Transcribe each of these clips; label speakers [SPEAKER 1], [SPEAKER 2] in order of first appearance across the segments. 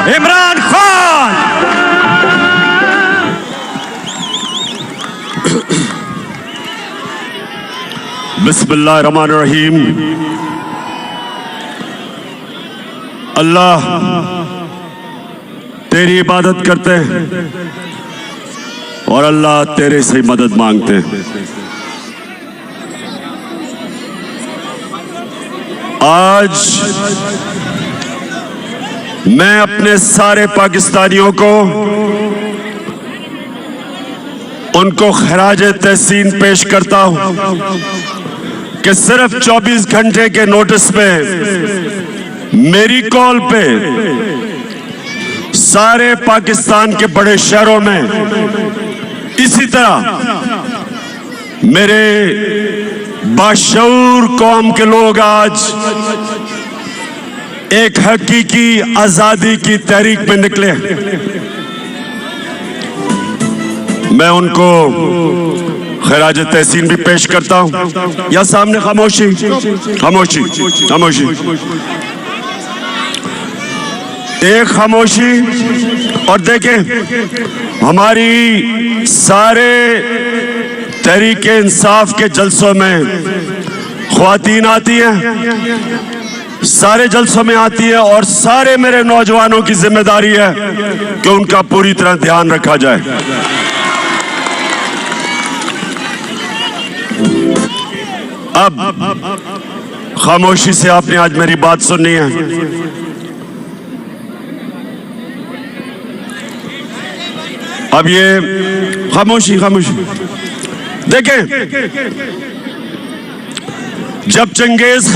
[SPEAKER 1] इमरान खान। बिस्मिल्लाहिर्रहमानिर्रहीम। अल्लाह तेरी इबादत करते हैं और अल्लाह तेरे से मदद मांगते हैं। आज मैं अपने सारे पाकिस्तानियों को उनको खराज तहसीन पेश करता हूं कि सिर्फ 24 घंटे के नोटिस में मेरी कॉल पे सारे पाकिस्तान के बड़े शहरों में इसी तरह मेरे बाशऊर कौम के लोग आज एक हकीकी आजादी की तहरीक में निकले। मैं उनको खराज तहसीन भी पेश करता हूं। या सामने खामोशी खामोशी खामोशी, एक खामोशी। और देखें, हमारी सारे तहरीक इंसाफ के जलसों में ख्वातीन आती हैं, सारे जलसों में आती है और सारे मेरे नौजवानों की जिम्मेदारी है कि उनका पूरी तरह ध्यान रखा जाए। अब खामोशी से आपने आज मेरी बात सुननी है। अब ये खामोशी खामोशी। देखें, जब चंगेज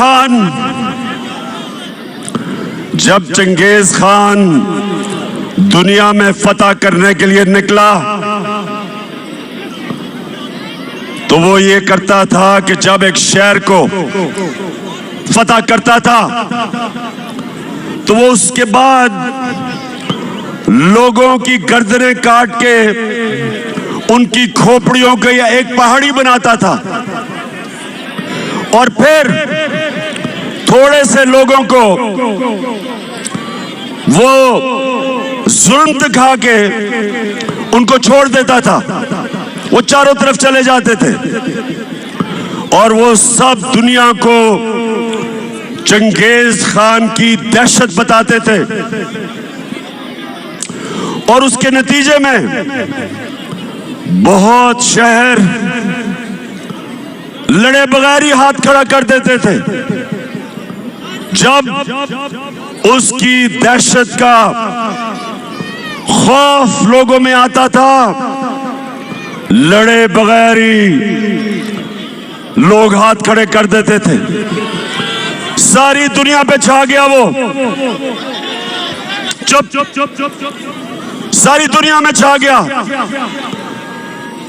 [SPEAKER 1] खान दुनिया में फतह करने के लिए निकला तो वो ये करता था कि जब एक शहर को फतह करता था तो वो उसके बाद लोगों की गर्दनें काट के उनकी खोपड़ियों को या एक पहाड़ी बनाता था और फिर थोड़े से लोगों को वो जुल्म दिखा के उनको छोड़ देता था। वो चारों तरफ चले जाते थे और वो सब दुनिया को चंगेज खान की दहशत बताते थे। और उसके नतीजे में बहुत शहर लड़े बगैर ही हाथ खड़ा कर देते थे। जब उसकी दहशत का खौफ लोगों में आता था, लड़े बगैर ही लोग हाथ खड़े कर देते थे। सारी दुनिया पे छा गया वो। चुप चुप चुप चुप चुप। सारी दुनिया में छा गया।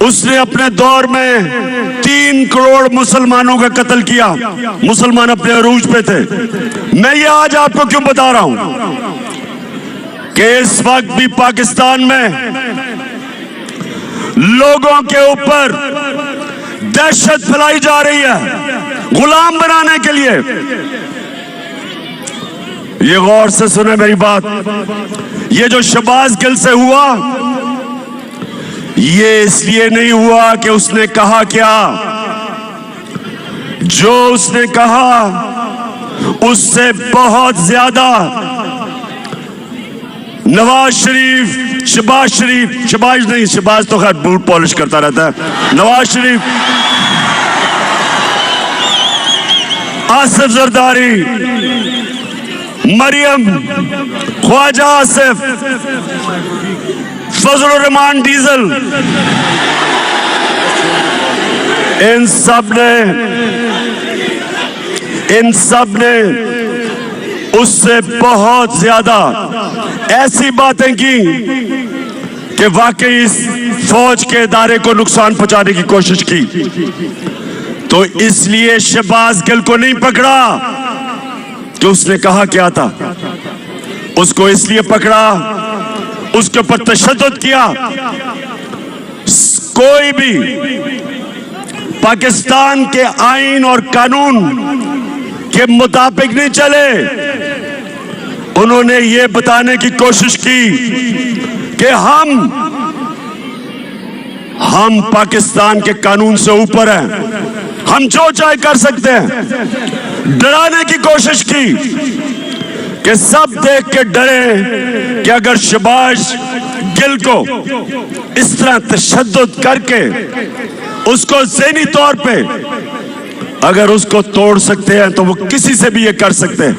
[SPEAKER 1] उसने अपने दौर में 3 करोड़ मुसलमानों का कत्ल किया। मुसलमान अपने अरूज पे थे। मैं ये आज आपको क्यों बता रहा हूं कि इस वक्त भी पाकिस्तान में लोगों के ऊपर दहशत फैलाई जा रही है गुलाम बनाने के लिए। ये गौर से सुने मेरी बात। ये जो शहबाज गिल से हुआ, ये इसलिए नहीं हुआ कि उसने कहा क्या। जो उसने कहा उससे बहुत ज्यादा नवाज शरीफ, शहबाज तो खैर बूट पॉलिश करता रहता है। नवाज शरीफ, आसिफ जरदारी, मरियम, ख्वाजा आसिफ, फजल रहमान डीजल, इन सब ने उससे बहुत ज्यादा ऐसी बातें की कि वाकई इस फौज के इदारे को नुकसान पहुंचाने की कोशिश की। तो इसलिए शहबाज गिल को नहीं पकड़ा कि उसने कहा क्या था। उसको इसलिए पकड़ा, उसके ऊपर तशद्दुद किया। कोई भी पाकिस्तान के आईन और कानून के मुताबिक नहीं चले, उन्होंने ये बताने की कोशिश की कि हम पाकिस्तान के कानून से ऊपर हैं, हम जो चाहे कर सकते हैं। डराने की कोशिश की कि सब देख के डरे कि अगर शहबाज गिल को इस तरह तशद्दुद करके उसको ज़हनी तौर पे अगर उसको तोड़ सकते हैं तो वो किसी से भी ये कर सकते हैं।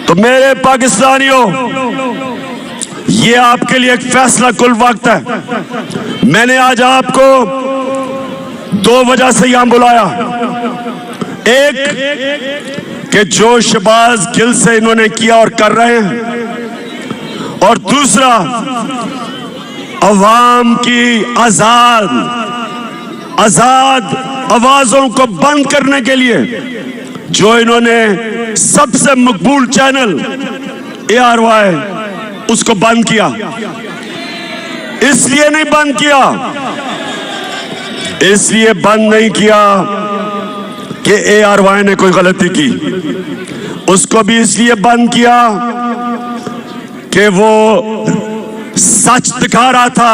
[SPEAKER 1] तो मेरे पाकिस्तानियों, ये आपके लिए एक फैसला कुल वक्त है। मैंने आज आपको दो वजह से यहां बुलाया। एक कि जो शहबाज गिल से इन्होंने किया और कर रहे हैं, और दूसरा अवाम की आजाद आवाजों को बंद करने के लिए जो इन्होंने सबसे मकबूल चैनल ARY उसको बंद किया। इसलिए नहीं बंद किया, इसलिए बंद नहीं किया कि ARY ने कोई गलती की, उसको भी इसलिए बंद किया कि वो सच दिखा रहा था।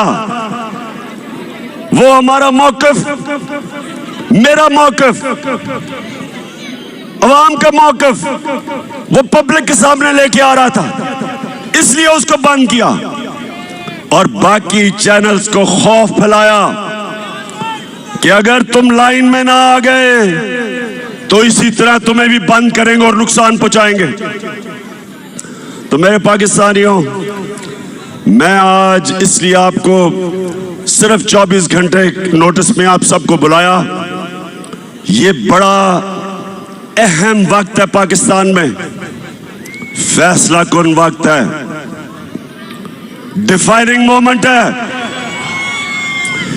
[SPEAKER 1] वो हमारा मौक़िफ़, मेरा मौक़िफ़, अवाम का मौक़िफ़ वो पब्लिक के सामने लेके आ रहा था, इसलिए उसको बंद किया। और बाकी चैनल्स को खौफ फैलाया कि अगर तुम लाइन में ना आ गए तो इसी तरह तुम्हें भी बंद करेंगे और नुकसान पहुंचाएंगे। तो मेरे पाकिस्तानियों, मैं आज इसलिए आपको सिर्फ 24 घंटे नोटिस में आप सबको बुलाया। ये बड़ा अहम वक्त है पाकिस्तान में, फैसला कुन वक्त है, डिफाइनिंग मोमेंट है।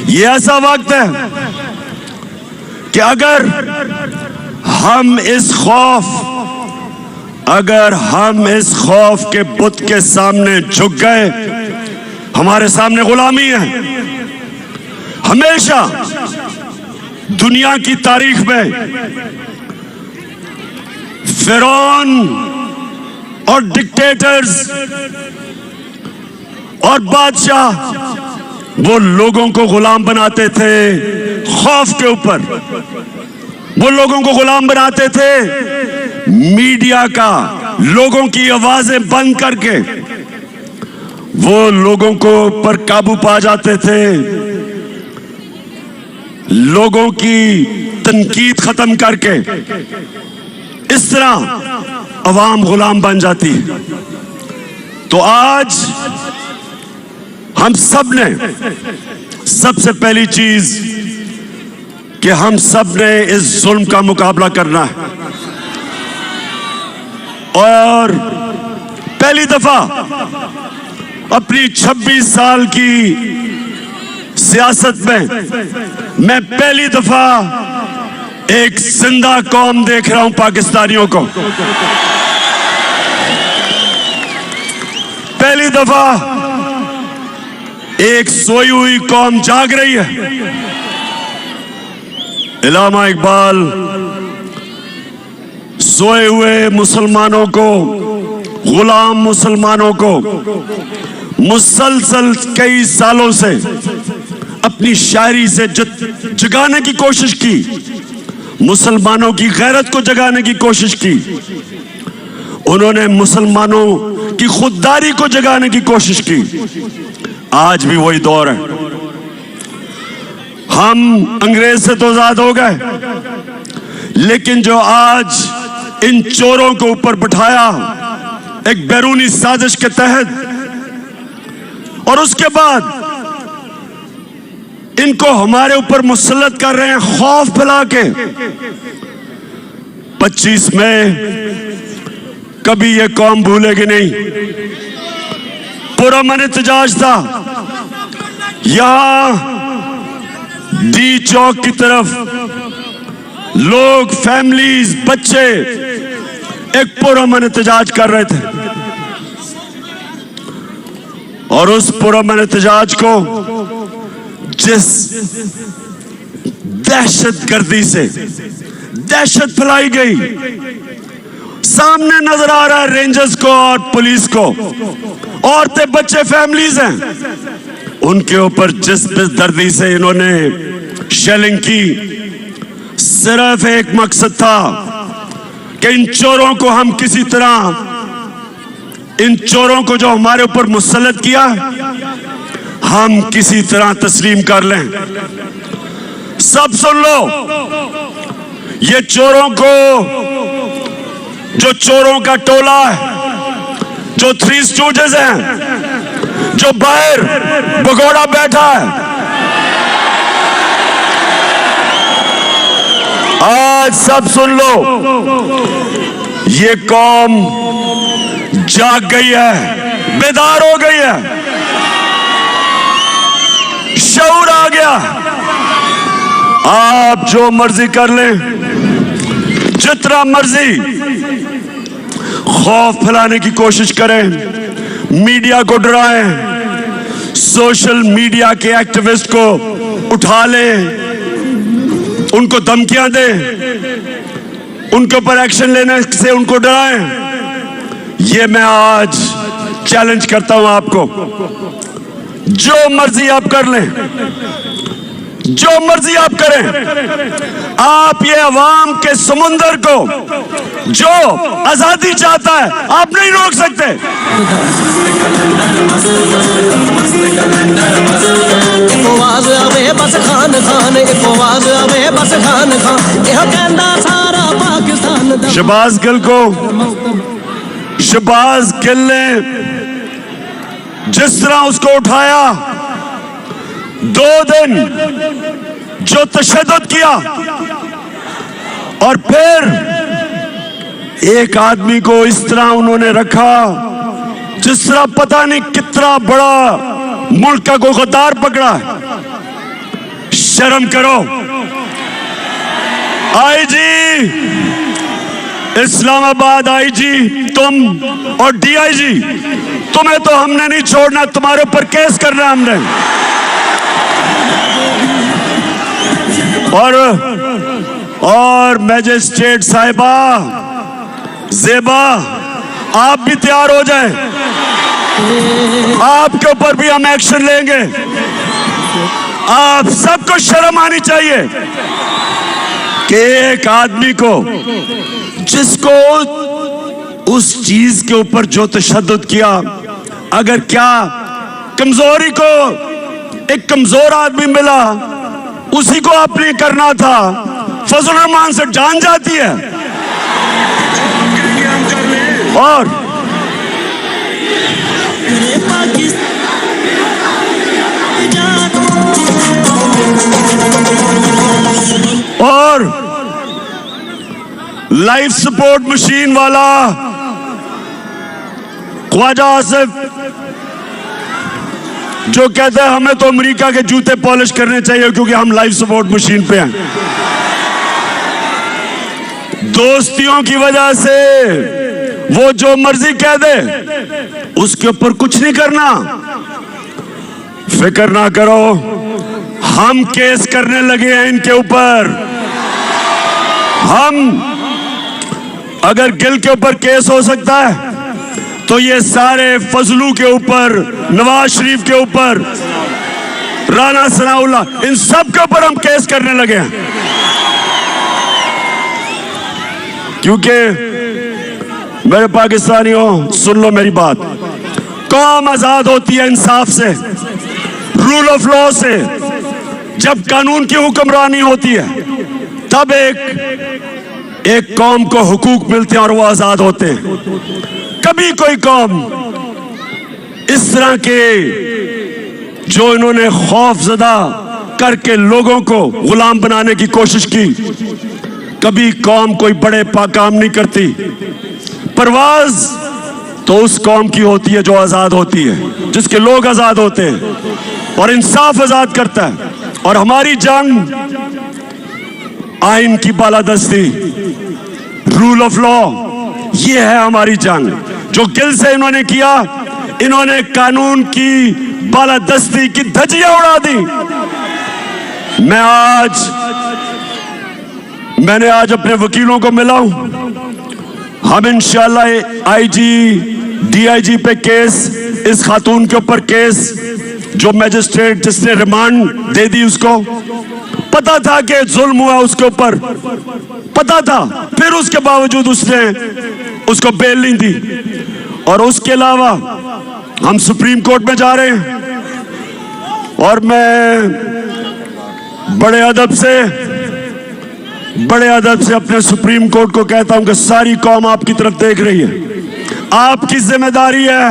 [SPEAKER 1] ये ऐसा वक्त है कि अगर हम इस खौफ के बुत के सामने झुक गए, हमारे सामने गुलामी है। हमेशा दुनिया की तारीख में फिरौन और डिक्टेटर्स और बादशाह वो लोगों को गुलाम बनाते थे खौफ के ऊपर। वो लोगों को गुलाम बनाते थे मीडिया का, लोगों की आवाजें बंद करके वो लोगों को पर काबू पा जाते थे, लोगों की तनकीद खत्म करके इस तरह अवाम गुलाम बन जाती। तो आज हम सब ने सबसे पहली चीज कि हम सब ने इस जुल्म का मुकाबला करना है। और पहली दफा अपनी 26 साल की सियासत में मैं पहली दफा एक जिंदा कौम देख रहा हूं पाकिस्तानियों को। पहली दफा एक सोई हुई कौम जाग रही है। इलामा इकबाल सोए हुए मुसलमानों को, गुलाम मुसलमानों को मुसलसल कई सालों से अपनी शायरी से जगाने की कोशिश की, मुसलमानों की गैरत को जगाने की कोशिश की। उन्होंने मुसलमानों की खुददारी को जगाने की कोशिश की। आज भी वही दौर है। हम अंग्रेज से तो आजाद हो गए, लेकिन जो आज इन चोरों को ऊपर बिठाया एक बैरूनी साजिश के तहत, और उसके बाद इनको हमारे ऊपर मुसल्लत कर रहे हैं खौफ फैला के। 25 मई कभी ये कौम भूलेगी नहीं। पुरअमन एहतजाज था। यहां डी चौक की तरफ लोग, फैमिलीज, बच्चे एक पुरअमन एहतजाज कर रहे थे, और उस पुरअमन एहतजाज को जिस दहशत गर्दी से दहशत फैलाई गई, सामने नजर आ रहा है रेंजर्स को और पुलिस को, औरतें बच्चे फैमिलीज हैं, उनके ऊपर जिस बेदर्दी से इन्होंने शेलिंग की, सिर्फ एक मकसद था कि इन चोरों को हम किसी तरह, इन चोरों को जो हमारे ऊपर मुसल्लत किया, हम किसी तरह तस्लीम कर लें। सब सुन लो, ये चोरों को, जो चोरों का टोला है, जो थ्री स्टूडेंट्स हैं, जो बाहर भगोड़ा बैठा है, आज सब सुन लो, ये कौम जाग गई है, बेदार हो गई है, शऊर आ गया। आप जो मर्जी कर लें, जितना मर्जी खौफ फैलाने की कोशिश करें, मीडिया को डराएं, सोशल मीडिया के एक्टिविस्ट को उठा लें, उनको धमकियां दें, उनके ऊपर एक्शन लेने से उनको डराएं। ये मैं आज चैलेंज करता हूं आपको, जो मर्जी आप कर लें, जो मर्जी आप करें, आप ये अवाम के समुंदर को जो आजादी चाहता है, आप नहीं रोक सकते।
[SPEAKER 2] बस खान खान बस खान खान सारा पाकिस्तान।
[SPEAKER 1] शहबाज गिल को, शहबाज गिल ने जिस तरह उसको उठाया, 2 दिन जो तशद्दुद किया, और फिर एक आदमी को इस तरह उन्होंने रखा जिस तरह पता नहीं कितना बड़ा मुल्क का को गद्दार पकड़ा है। शर्म करो। आईजी इस्लामाबाद, आईजी तुम और डीआईजी, तुम्हें तो हमने नहीं छोड़ना, तुम्हारे ऊपर केस करना हमने। और मैजिस्ट्रेट साहिबा ज़ेबा, आप भी तैयार हो जाएं, आपके ऊपर भी हम एक्शन लेंगे। आप सबको शर्म आनी चाहिए कि एक आदमी को, जिसको उस चीज के ऊपर जो तशद्दुद किया, अगर क्या कमजोरी को एक कमजोर आदमी मिला, उसी को आपने करना था। फजल रहमान से जान जाती है। और लाइफ सपोर्ट मशीन वाला ख्वाजा आसिफ जो कहता है हमें तो अमेरिका के जूते पॉलिश करने चाहिए क्योंकि हम लाइफ सपोर्ट मशीन पे हैं। दोस्तियों की वजह से वो जो मर्जी कह दे, उसके ऊपर कुछ नहीं करना। फिक्र ना करो, हम केस करने लगे हैं इनके ऊपर। हम, अगर गिल के ऊपर केस हो सकता है तो ये सारे फजलू के ऊपर, नवाज शरीफ के ऊपर, राना सनाउल्लाह, इन सब के ऊपर हम केस करने लगे हैं। क्योंकि मेरे पाकिस्तानियों, सुन लो मेरी बात, कौम आजाद होती है इंसाफ से, रूल ऑफ लॉ से। जब कानून की हुक्मरानी होती है तब एक कौम को हुकूक मिलते हैं और वो आजाद होते हैं। कभी कोई कौम इस तरह के जो इन्होंने खौफजदा करके लोगों को गुलाम बनाने की कोशिश की, कभी कौम कोई बड़े काम नहीं करती। परवाज तो उस कौम की होती है जो आजाद होती है, जिसके लोग आजाद होते हैं और इंसाफ आजाद करता है। और हमारी जंग आइन की बालादस्ती, रूल ऑफ लॉ, ये है हमारी जंग। जो गिल से इन्होंने किया, इन्होंने कानून की बालादस्ती की धज्जियां उड़ा दी। मैंने आज अपने वकीलों को मिला हूं। हम इंशाल्लाह आईजी डीआईजी पे केस, इस खातून के ऊपर केस, जो मैजिस्ट्रेट जिसने रिमांड दे दी उसको पता था कि जुल्म हुआ उसके ऊपर, पता था, फिर उसके बावजूद उसने उसको बेल नहीं दी। और उसके अलावा हम सुप्रीम कोर्ट में जा रहे हैं और मैं बड़े अदब से अपने सुप्रीम कोर्ट को कहता हूं कि सारी कौम आपकी तरफ देख रही है। आपकी जिम्मेदारी है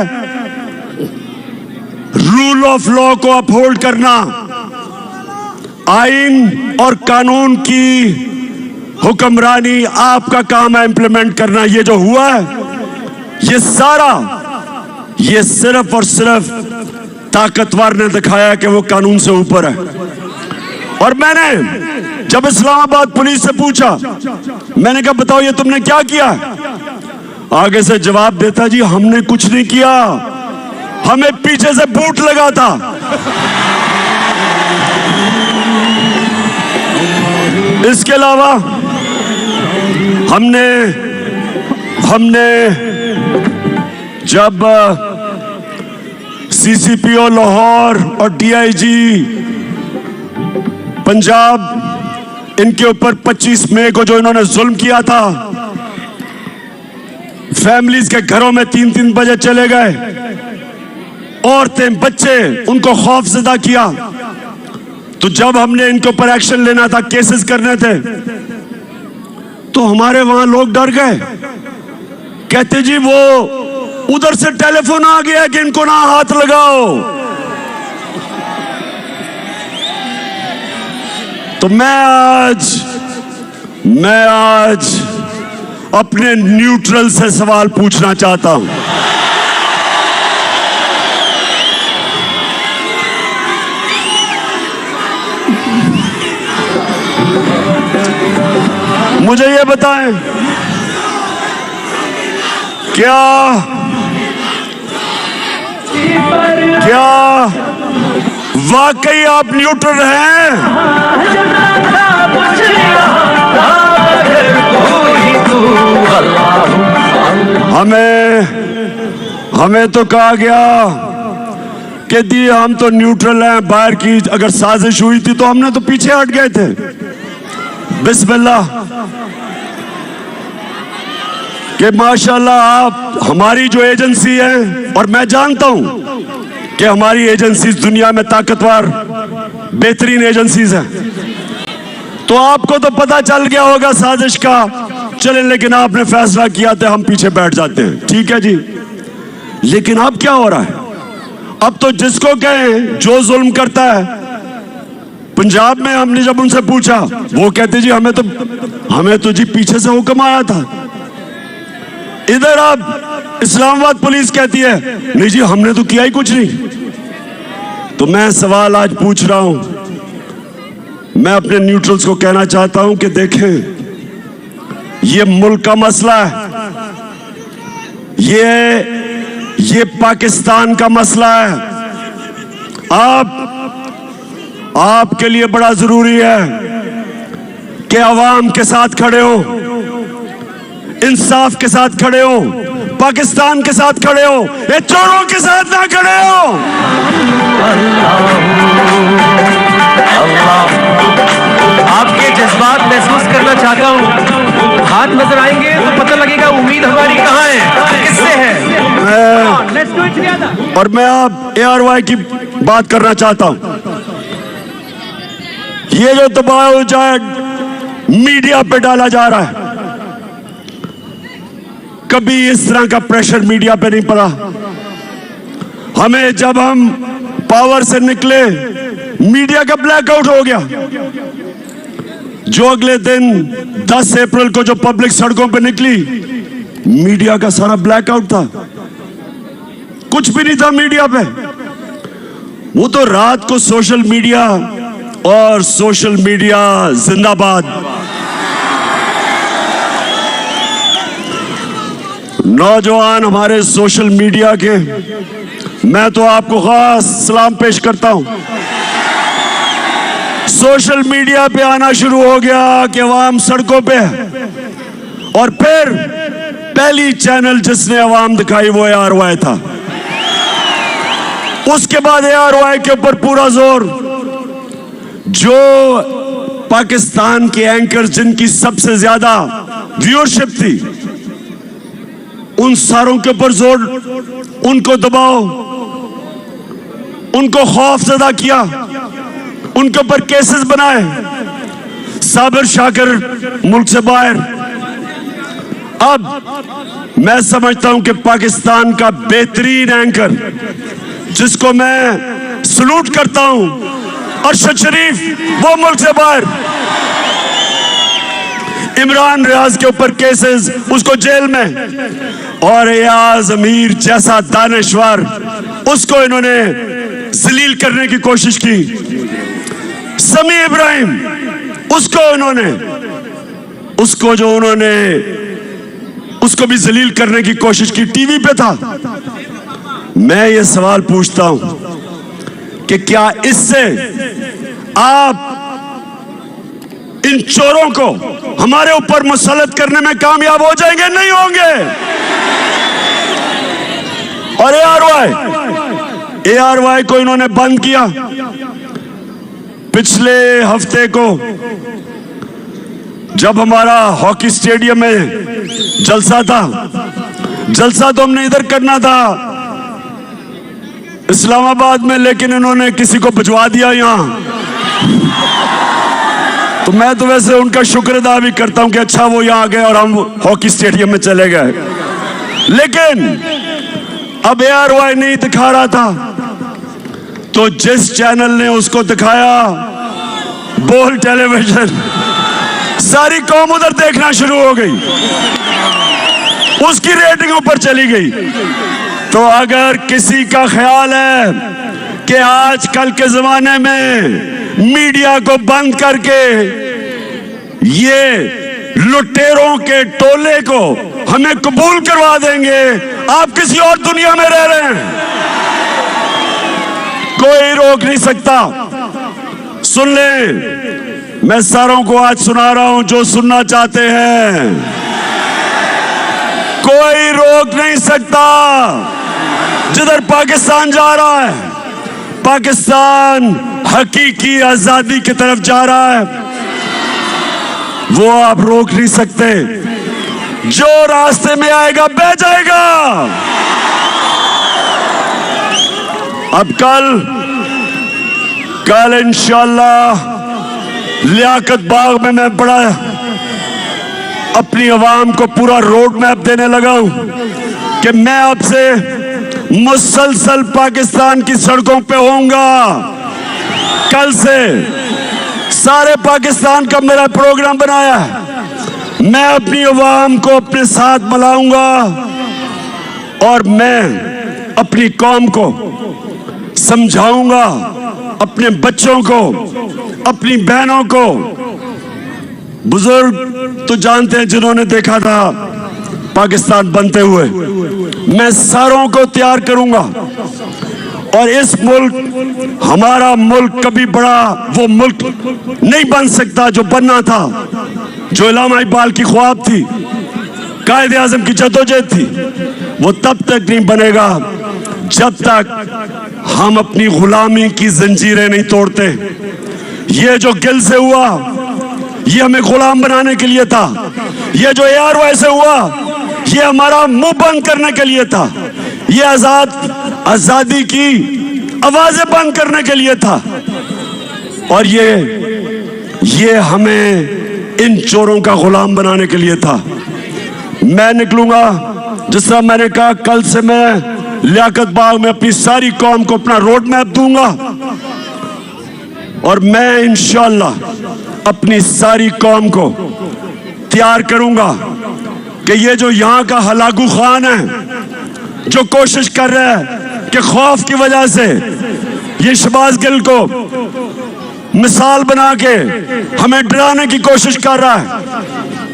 [SPEAKER 1] रूल ऑफ लॉ को अपहोल्ड करना, आइन और कानून की हुक्मरानी आपका काम है इंप्लीमेंट करना। ये जो हुआ है ये सारा, ये सिर्फ और सिर्फ ताकतवर ने दिखाया कि वो कानून से ऊपर है। और मैंने जब इस्लामाबाद पुलिस से पूछा, मैंने कहा बताओ ये तुमने क्या किया, आगे से जवाब देता जी हमने कुछ नहीं किया, हमें पीछे से बूट लगा था। इसके अलावा हमने जब सीसीपीओ लाहौर और डीआईजी पंजाब, इनके ऊपर 25 मई को जो इन्होंने जुल्म किया था, फैमिलीज के घरों में 3-3 बजे चले गए, औरतें बच्चे उनको खौफजदा किया, तो जब हमने इनके ऊपर एक्शन लेना था, केसेस करने थे, तो हमारे वहां लोग डर गए, कहते जी वो उधर से टेलीफोन आ गया कि इनको ना हाथ लगाओ। तो मैं आज अपने न्यूट्रल से सवाल पूछना चाहता हूं। मुझे ये बताएं, क्या वाकई आप न्यूट्रल हैं? हमें तो कहा गया कि दी हम तो न्यूट्रल हैं, बाहर की अगर साजिश हुई थी तो हमने तो पीछे हट गए थे। बिस्मिल्लाह कि माशाल्लाह आप हमारी जो एजेंसी है, और मैं जानता हूं कि हमारी एजेंसीज दुनिया में ताकतवर बेहतरीन एजेंसीज हैं, तो आपको तो पता चल गया होगा साजिश का, चले, लेकिन आपने फैसला किया था हम पीछे बैठ जाते हैं, ठीक है जी। लेकिन अब क्या हो रहा है? अब तो जिसको कहें जो जुल्म करता है, पंजाब में हमने जब उनसे पूछा, वो कहते जी हमें तो जी पीछे से हुक्म आया था। इधर अब इस्लामाबाद पुलिस कहती है नहीं जी हमने तो किया ही कुछ नहीं। तो मैं सवाल आज पूछ रहा हूं, मैं अपने न्यूट्रल्स को कहना चाहता हूं कि देखें, ये मुल्क का मसला है, ये पाकिस्तान का मसला है। आपके लिए बड़ा जरूरी है कि अवाम के साथ खड़े हो, इंसाफ के साथ खड़े हो, पाकिस्तान के साथ खड़े हो, ये चोरों के साथ ना खड़े हो।
[SPEAKER 3] आपके जज्बात महसूस करना चाहता हूँ, हाथ नजर आएंगे तो पता लगेगा उम्मीद हमारी कहाँ है, किससे है।
[SPEAKER 1] और मैं अब ARY की बात करना चाहता हूं। ये जो दबाव जाए मीडिया पे डाला जा रहा है, कभी इस तरह का प्रेशर मीडिया पे नहीं पड़ा। हमें जब हम पावर से निकले, मीडिया का ब्लैकआउट हो गया। जो अगले दिन 10 अप्रैल को जो पब्लिक सड़कों पे निकली, मीडिया का सारा ब्लैकआउट था, कुछ भी नहीं था मीडिया पे। वो तो रात को सोशल मीडिया, और सोशल मीडिया जिंदाबाद। नौजवान हमारे सोशल मीडिया के, मैं तो आपको खास सलाम पेश करता हूं। सोशल मीडिया पे आना शुरू हो गया कि अवाम सड़कों पे है, और फिर पहली चैनल जिसने आवाम दिखाई वो ARY था। उसके बाद ARY के ऊपर पूरा जोर, जो पाकिस्तान के एंकर जिनकी सबसे ज्यादा व्यूअरशिप थी, उन सारों के ऊपर जोर, उनको दबाओ, उनको खौफजदा किया, उनके ऊपर केसेस बनाए। साबिर शाकिर मुल्क से बाहर। अब मैं समझता हूं कि पाकिस्तान का बेहतरीन एंकर, जिसको मैं सलूट करता हूं, अरशद शरीफ, वो मुल्क से बाहर। इमरान रियाज के ऊपर केसेस, उसको जेल में। और एयाज अमीर जैसा दानश्वर, उसको इन्होंने जलील करने की कोशिश की। समी इब्राहिम, उसको भी जलील करने की कोशिश की, टीवी पे था। मैं ये सवाल पूछता हूं कि क्या इससे आप इन चोरों को हमारे ऊपर मुसल्लत करने में कामयाब हो जाएंगे? नहीं होंगे। और ARY को इन्होंने बंद किया। पिछले हफ्ते को जब हमारा हॉकी स्टेडियम में जलसा तो हमने इधर करना था, इस्लामाबाद में, लेकिन इन्होंने किसी को भिजवा दिया यहां। तो मैं तो वैसे उनका शुक्र अदा भी करता हूं कि अच्छा वो यहां आ गए और हम हॉकी स्टेडियम में चले गए। लेकिन अब ARY नहीं दिखा रहा था, तो जिस चैनल ने उसको दिखाया, बोल टेलीविजन, सारी कौम उधर देखना शुरू हो गई, उसकी रेटिंग ऊपर चली गई। तो अगर किसी का ख्याल है कि आजकल के जमाने में मीडिया को बंद करके ये लुटेरों के टोले को हमें कबूल करवा देंगे, आप किसी और दुनिया में रह रहे हैं। कोई रोक नहीं सकता। सुन ले, मैं सारों को आज सुना रहा हूं जो सुनना चाहते हैं। कोई रोक नहीं सकता। जिधर पाकिस्तान जा रहा है, पाकिस्तान हकीकी आजादी की तरफ जा रहा है, वो आप रोक नहीं सकते। जो रास्ते में आएगा बह जाएगा। अब कल इंशाअल्लाह लियाकत बाग में मैं बड़ा अपनी आवाम को पूरा रोड मैप देने लगा हूं कि मैं अब से मुसलसल पाकिस्तान की सड़कों पे होऊंगा। कल से सारे पाकिस्तान का मेरा प्रोग्राम बनाया है। मैं अपनी आवाम को अपने साथ मिलाऊंगा और मैं अपनी कौम को समझाऊंगा, अपने बच्चों को, अपनी बहनों को। बुजुर्ग तो जानते हैं जिन्होंने देखा था पाकिस्तान बनते हुए। मैं सारों को तैयार करूंगा और इस मुल्क, हमारा मुल्क कभी बड़ा वो मुल्क नहीं बन सकता जो बनना था, जो इलामा इकबाल की ख्वाब थी, कायदे आजम की जद्दोजहद थी। वो तब तक नहीं बनेगा जब तक हम अपनी गुलामी की जंजीरें नहीं तोड़ते। ये जो गिल से हुआ, ये हमें गुलाम बनाने के लिए था। ये जो ARY से हुआ, ये हमारा मुंह बंद करने के लिए था। ये आजादी की आवाजें बंद करने के लिए था। और ये हमें इन चोरों का गुलाम बनाने के लिए था। मैं निकलूंगा, जिस तरह मैंने कहा, कल से मैं लियाकत बाग में अपनी सारी कौम को अपना रोड मैप दूंगा और मैं इंशाअल्लाह अपनी सारी कौम को तैयार करूंगा कि ये जो यहाँ का हलाकू खान है, जो कोशिश कर रहा है कि खौफ की वजह से ये शहबाज गिल को मिसाल बना के हमें डराने की कोशिश कर रहा है,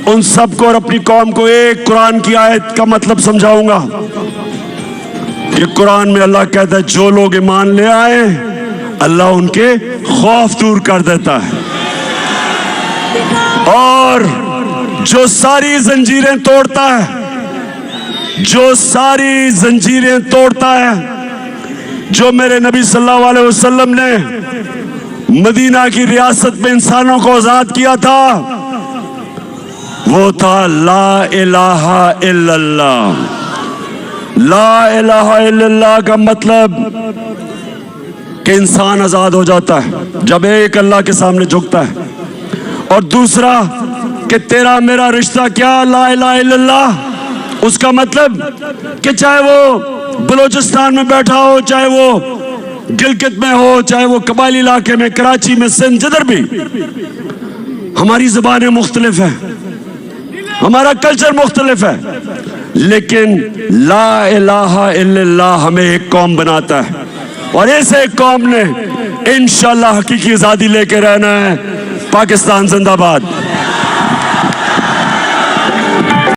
[SPEAKER 1] उन सबको और अपनी कौम को एक कुरान की आयत का मतलब समझाऊंगा। ये कुरान में अल्लाह कहता है, जो लोग ईमान ले आए अल्लाह उनके खौफ दूर कर देता है, और जो सारी जंजीरें तोड़ता है जो सारी जंजीरें तोड़ता है, जो मेरे नबी सल्लल्लाहु अलैहि वसल्लम ने मदीना की रियासत में इंसानों को आजाद किया था, वो था ला इलाहा इल्लल्लाह। ला इलाहा इल्लल्लाह का मतलब कि इंसान आजाद हो जाता है जब एक अल्लाह के सामने झुकता है, और दूसरा कि तेरा मेरा रिश्ता क्या ला इलाहा इल्लल्लाह। उसका मतलब कि चाहे वो बलोचिस्तान में बैठा हो, चाहे वो गिलगित में हो, चाहे वो कबायली इलाके में, कराची में, सिंध, जिधर भी, हमारी ज़बानें मुख्तलिफ है, हमारा कल्चर मुख्तलिफ है, लेकिन ला इलाहा इल्लल्लाह हमें एक कौम बनाता है, और ऐसे एक कौम ने इंशाअल्लाह हकीकी आज़ादी लेके रहना है। पाकिस्तान जिंदाबाद।